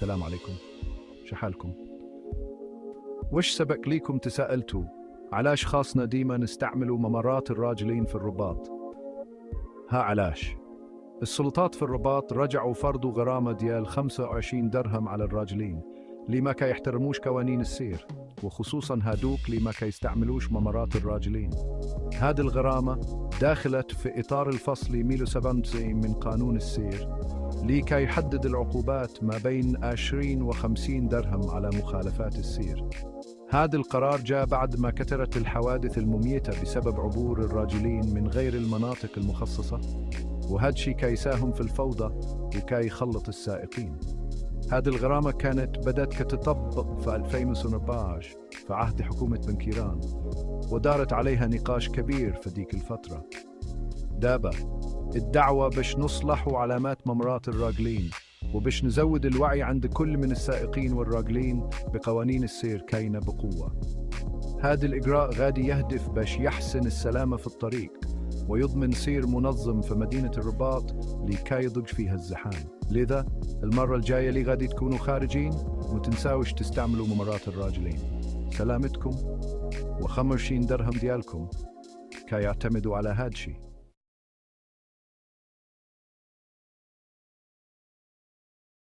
السلام عليكم. شحالكم؟ وش سبق ليكم تساءلتوا علاش خاصنا ديما نستعملوا ممرات الراجلين في الرباط؟ ها علاش؟ السلطات في الرباط رجعوا فرضوا غرامة ديال 25 درهم على الراجلين اللي ما كيحترموش قوانين السير، وخصوصا هادوك اللي ما كيستعملوش ممرات الراجلين. هذه الغرامة داخلت في إطار الفصل 197 من قانون السير اللي كيحدد العقوبات ما بين 20 و 50 درهم على مخالفات السير. هذا القرار جاء بعد ما كثرت الحوادث المميتة بسبب عبور الراجلين من غير المناطق المخصصة، وهذا الشيء كي يساهم في الفوضى وكي يخلط السائقين. هذه الغرامة كانت بدأت كتطبق في 2017 في عهد حكومة بنكيران، ودارت عليها نقاش كبير في ديك الفترة. دابا الدعوة باش نصلحوا علامات ممرات الراجلين وباش نزود الوعي عند كل من السائقين والراجلين بقوانين السير كاينة بقوة. هذا الإجراء غادي يهدف باش يحسن السلامة في الطريق ويضمن سير منظم في مدينة الرباط لكي يضج فيها الزحام. لذا المرة الجاية اللي غادي تكونوا خارجين متنساوش تستعملوا ممرات الراجلين. سلامتكم و25 درهم ديالكم كي يعتمدوا على هادشي.